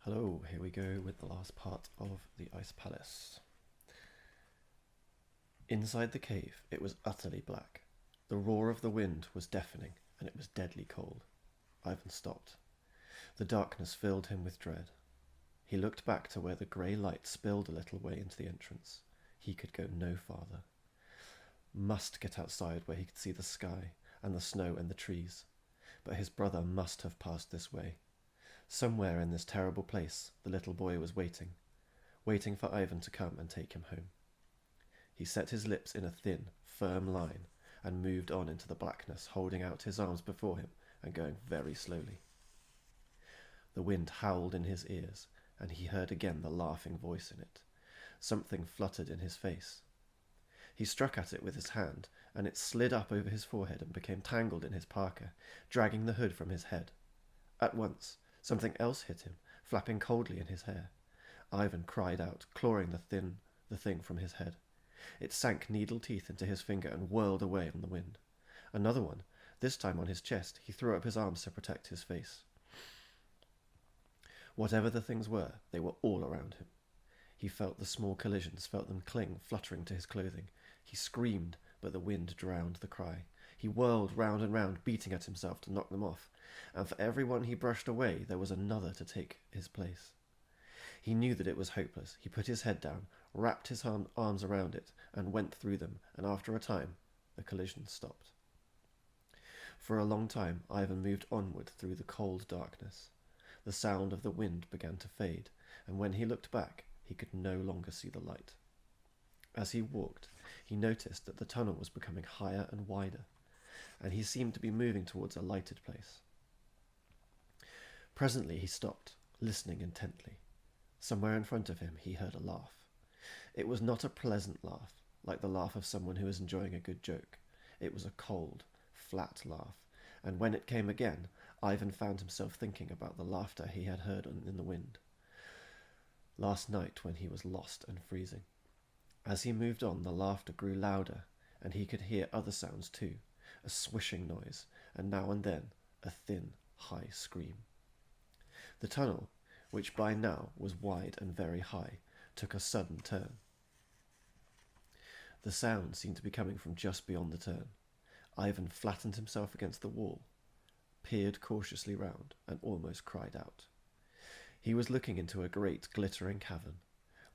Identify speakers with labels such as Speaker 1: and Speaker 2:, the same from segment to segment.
Speaker 1: Hello, here we go with the last part of the Ice Palace. Inside the cave, it was utterly black. The roar of the wind was deafening, and it was deadly cold. Ivan stopped. The darkness filled him with dread. He looked back to where the grey light spilled a little way into the entrance. He could go no farther. Must get outside where he could see the sky and the snow and the trees. But his brother must have passed this way. Somewhere in this terrible place, the little boy was waiting for Ivan to come and take him home. He set his lips in a thin, firm line and moved on into the blackness, holding out his arms before him and going very slowly. The wind howled in his ears, and he heard again the laughing voice in it. Something fluttered in his face. He struck at it with his hand, and it slid up over his forehead and became tangled in his parka, dragging the hood from his head. At once, something else hit him, flapping coldly in his hair. Ivan cried out, clawing the thing from his head. It sank needle teeth into his finger and whirled away on the wind. Another one, this time on his chest. He threw up his arms to protect his face. Whatever the things were, they were all around him. He felt the small collisions, felt them cling, fluttering to his clothing. He screamed, but the wind drowned the cry. He whirled round and round, beating at himself to knock them off, and for every one he brushed away, there was another to take his place. He knew that it was hopeless. He put his head down, wrapped his arms around it, and went through them, and after a time, the collision stopped. For a long time, Ivan moved onward through the cold darkness. The sound of the wind began to fade, and when he looked back, he could no longer see the light. As he walked, he noticed that the tunnel was becoming higher and wider, and he seemed to be moving towards a lighted place. Presently he stopped, listening intently. Somewhere in front of him he heard a laugh. It was not a pleasant laugh, like the laugh of someone who is enjoying a good joke. It was a cold, flat laugh, and when it came again, Ivan found himself thinking about the laughter he had heard in the wind last night when he was lost and freezing. As he moved on, the laughter grew louder, and he could hear other sounds too, a swishing noise, and now and then a thin, high scream. The tunnel, which by now was wide and very high, took a sudden turn. The sound seemed to be coming from just beyond the turn. Ivan flattened himself against the wall, peered cautiously round, and almost cried out. He was looking into a great glittering cavern.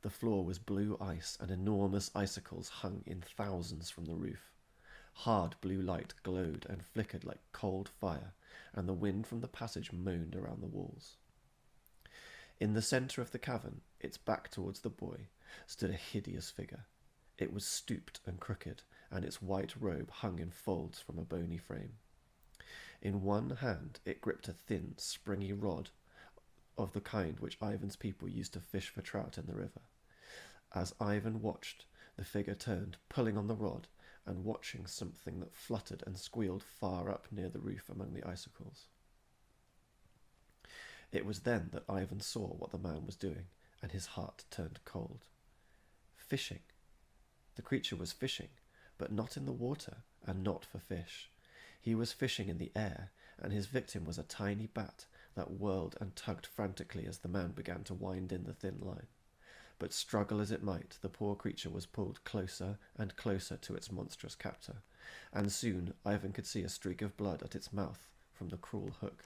Speaker 1: The floor was blue ice, and enormous icicles hung in thousands from the roof. Hard blue light glowed and flickered like cold fire, and the wind from the passage moaned around the walls. In the centre of the cavern, its back towards the boy, stood a hideous figure. It was stooped and crooked, and its white robe hung in folds from a bony frame. In one hand it gripped a thin, springy rod of the kind which Ivan's people used to fish for trout in the river. As Ivan watched, the figure turned, pulling on the rod, and watching something that fluttered and squealed far up near the roof among the icicles. It was then that Ivan saw what the man was doing, and his heart turned cold. Fishing. The creature was fishing, but not in the water, and not for fish. He was fishing in the air, and his victim was a tiny bat that whirled and tugged frantically as the man began to wind in the thin line. But struggle as it might, the poor creature was pulled closer and closer to its monstrous captor, and soon Ivan could see a streak of blood at its mouth from the cruel hook.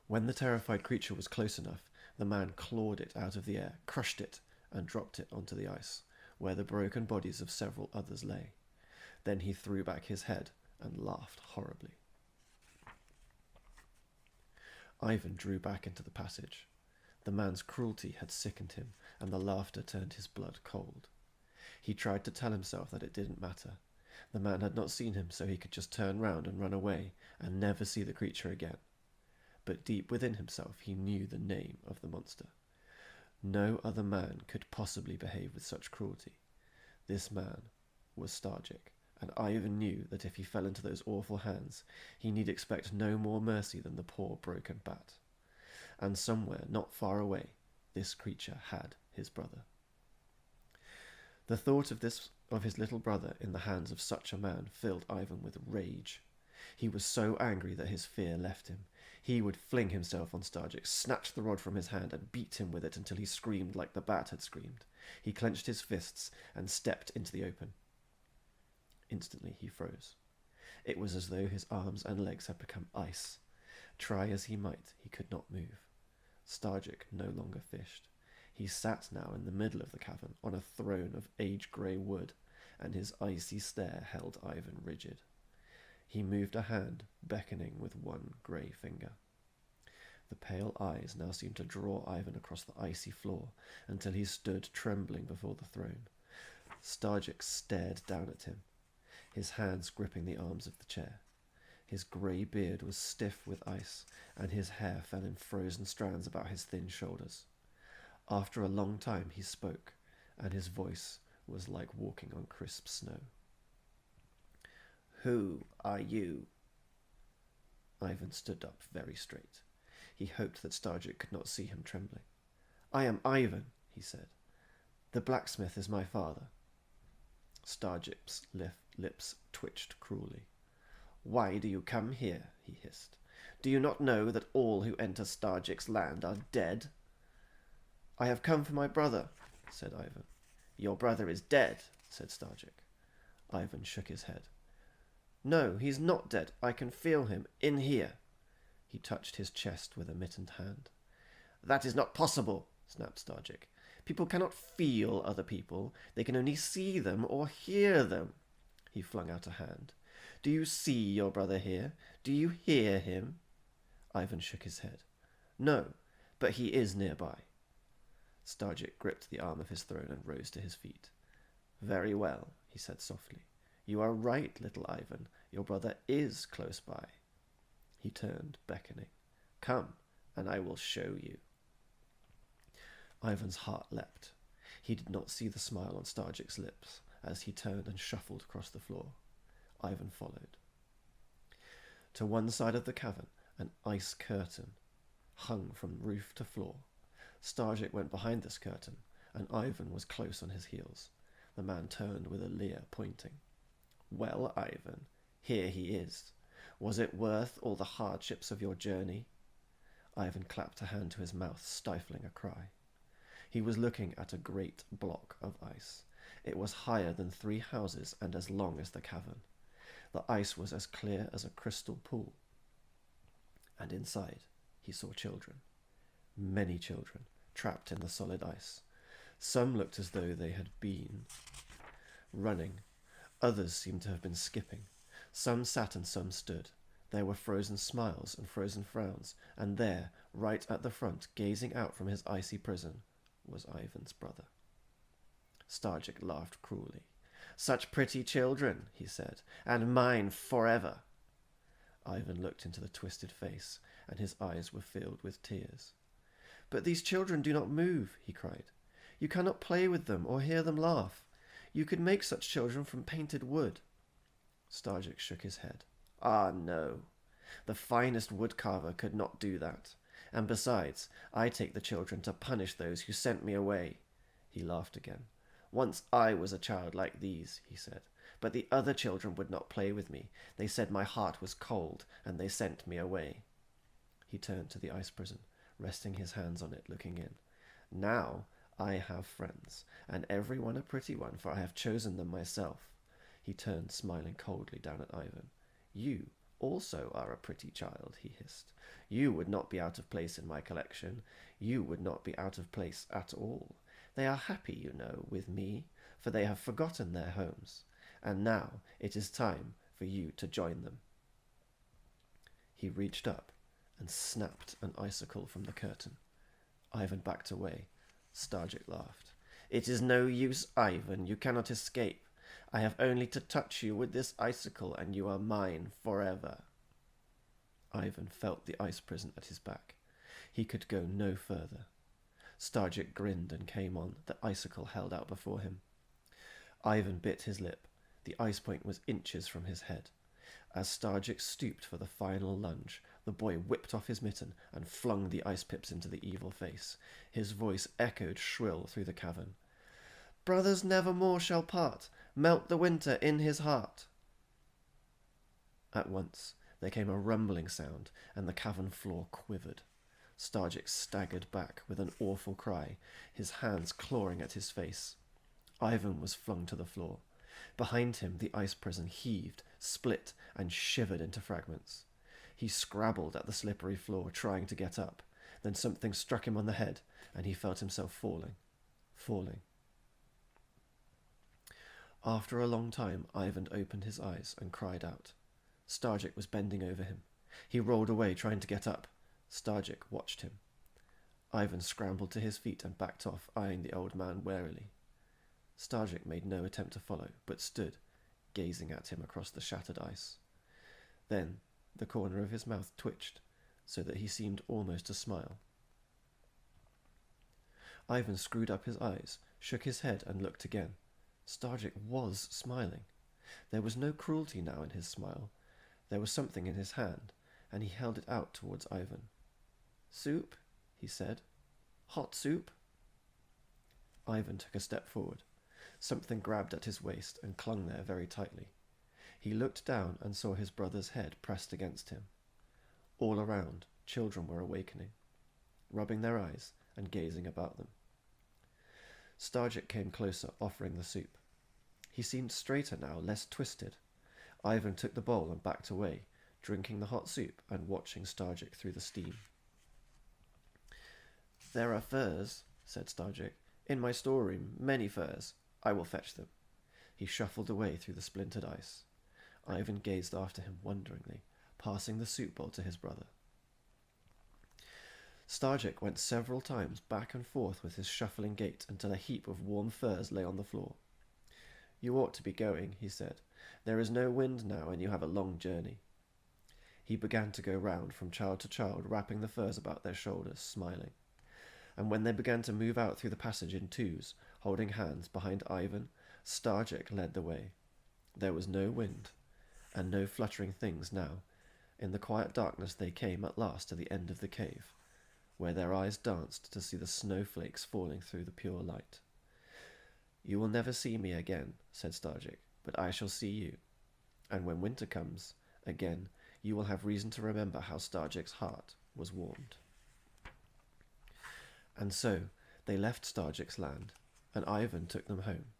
Speaker 1: When the terrified creature was close enough, the man clawed it out of the air, crushed it, and dropped it onto the ice, where the broken bodies of several others lay. Then he threw back his head and laughed horribly. Ivan drew back into the passage. The man's cruelty had sickened him, and the laughter turned his blood cold. He tried to tell himself that it didn't matter. The man had not seen him, so he could just turn round and run away, and never see the creature again. But deep within himself he knew the name of the monster. No other man could possibly behave with such cruelty. This man was Starjik, and Ivan knew that if he fell into those awful hands, he need expect no more mercy than the poor broken bat. And somewhere not far away, this creature had his brother. The thought of his little brother in the hands of such a man filled Ivan with rage. He was so angry that his fear left him. He would fling himself on Starjik, snatch the rod from his hand, and beat him with it until he screamed like the bat had screamed. He clenched his fists and stepped into the open. Instantly he froze. It was as though his arms and legs had become ice. Try as he might, he could not move. Starjik no longer fished. He sat now in the middle of the cavern on a throne of age-grey wood, and his icy stare held Ivan rigid. He moved a hand, beckoning with one grey finger. The pale eyes now seemed to draw Ivan across the icy floor until he stood trembling before the throne. Starjik stared down at him, his hands gripping the arms of the chair. His grey beard was stiff with ice, and his hair fell in frozen strands about his thin shoulders. After a long time he spoke, and his voice was like walking on crisp snow. "Who are you?" Ivan stood up very straight. He hoped that Starjik could not see him trembling. "I am Ivan," he said. "The blacksmith is my father." Starjik's lips twitched cruelly. "Why do you come here?" he hissed. "Do you not know that all who enter Starjik's land are dead?" "I have come for my brother," said Ivan. "Your brother is dead," said Starjik. Ivan shook his head. "No, he's not dead. I can feel him in here." He touched his chest with a mittened hand. "That is not possible," snapped Starjik. "People cannot feel other people. They can only see them or hear them." He flung out a hand. "Do you see your brother here? Do you hear him?" Ivan shook his head. "No, but he is nearby." Starjik gripped the arm of his throne and rose to his feet. "Very well," he said softly. "You are right, little Ivan. Your brother is close by." He turned, beckoning. "Come, and I will show you." Ivan's heart leapt. He did not see the smile on Starjik's lips as he turned and shuffled across the floor. Ivan followed. To one side of the cavern, an ice curtain hung from roof to floor. Starjik went behind this curtain, and Ivan was close on his heels. The man turned with a leer, pointing. "Well, Ivan, here he is. Was it worth all the hardships of your journey?" Ivan clapped a hand to his mouth, stifling a cry. He was looking at a great block of ice. It was higher than 3 houses and as long as the cavern. The ice was as clear as a crystal pool. And inside he saw children. Many children, trapped in the solid ice. Some looked as though they had been running. Others seemed to have been skipping. Some sat and some stood. There were frozen smiles and frozen frowns, and there, right at the front, gazing out from his icy prison, was Ivan's brother. Starjik laughed cruelly. "Such pretty children," he said, "and mine forever." Ivan looked into the twisted face, and his eyes were filled with tears. "But these children do not move," he cried. "You cannot play with them or hear them laugh. You could make such children from painted wood." Starjik shook his head. "Ah, no. The finest woodcarver could not do that. And besides, I take the children to punish those who sent me away." He laughed again. "Once I was a child like these," he said, "but the other children would not play with me. They said my heart was cold, and they sent me away." He turned to the ice prison, resting his hands on it, looking in. "Now I have friends, and every one a pretty one, for I have chosen them myself." He turned, smiling coldly down at Ivan. "You also are a pretty child," he hissed. "You would not be out of place in my collection. You would not be out of place at all. They are happy, you know, with me, for they have forgotten their homes. And now it is time for you to join them." He reached up and snapped an icicle from the curtain. Ivan backed away. Starjik laughed. "It is no use, Ivan. You cannot escape. I have only to touch you with this icicle, and you are mine forever." Ivan felt the ice prison at his back. He could go no further. Starjik grinned and came on, the icicle held out before him. Ivan bit his lip. The ice point was inches from his head. As Starjik stooped for the final lunge, the boy whipped off his mitten and flung the ice pips into the evil face. His voice echoed shrill through the cavern. "Brothers never more shall part. Melt the winter in his heart." At once There came a rumbling sound, and the cavern floor quivered. Starjik staggered back with an awful cry, his hands clawing at his face. Ivan was flung to the floor. Behind him, the ice prison heaved, split, and shivered into fragments. He scrabbled at the slippery floor, trying to get up. Then something struck him on the head, and he felt himself falling. After a long time, Ivan opened his eyes and cried out. Starjik was bending over him. He rolled away, trying to get up. Starjik watched him. Ivan scrambled to his feet and backed off, eyeing the old man warily. Starjik made no attempt to follow, but stood, gazing at him across the shattered ice. Then the corner of his mouth twitched, so that he seemed almost to smile. Ivan screwed up his eyes, shook his head, and looked again. Starjik was smiling. There was no cruelty now in his smile. There was something in his hand, and he held it out towards Ivan. "Soup," he said. "Hot soup." Ivan took a step forward. Something grabbed at his waist and clung there very tightly. He looked down and saw his brother's head pressed against him. All around, children were awakening, rubbing their eyes and gazing about them. Starjik came closer, offering the soup. He seemed straighter now, less twisted. Ivan took the bowl and backed away, drinking the hot soup and watching Starjik through the steam. "There are furs," said Starjik. "In my storeroom, many furs. I will fetch them." He shuffled away through the splintered ice. Ivan gazed after him wonderingly, passing the soup bowl to his brother. Starjik went several times back and forth with his shuffling gait until a heap of warm furs lay on the floor. "You ought to be going," he said. "There is no wind now, and you have a long journey." He began to go round from child to child, wrapping the furs about their shoulders, smiling. And when they began to move out through the passage in twos, holding hands behind Ivan, Starjik led the way. There was no wind, and no fluttering things now. In the quiet darkness they came at last to the end of the cave, where their eyes danced to see the snowflakes falling through the pure light. "You will never see me again," said Starjik, "but I shall see you. And when winter comes, again, you will have reason to remember how Starjik's heart was warmed." And so they left Starjik's land, and Ivan took them home.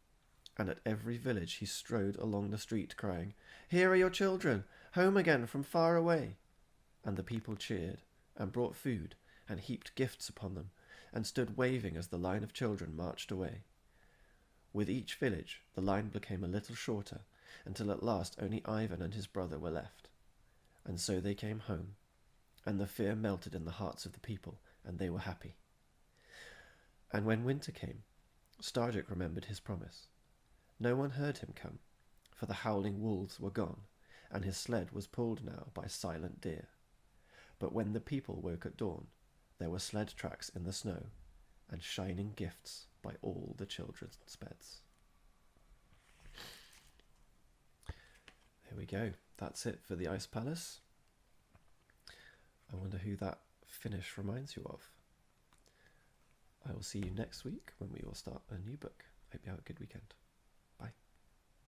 Speaker 1: And at every village he strode along the street, crying, "Here are your children, home again from far away." And the people cheered, and brought food, and heaped gifts upon them, and stood waving as the line of children marched away. With each village, the line became a little shorter, until at last only Ivan and his brother were left. And so they came home, and the fear melted in the hearts of the people, and they were happy. And when winter came, Starjik remembered his promise. No one heard him come, for the howling wolves were gone, and his sled was pulled now by silent deer. But when the people woke at dawn, there were sled tracks in the snow, and shining gifts by all the children's beds. There we go. That's it for the Ice Palace. I wonder who that finish reminds you of. I will see you next week when we will start a new book. Hope you have a good weekend.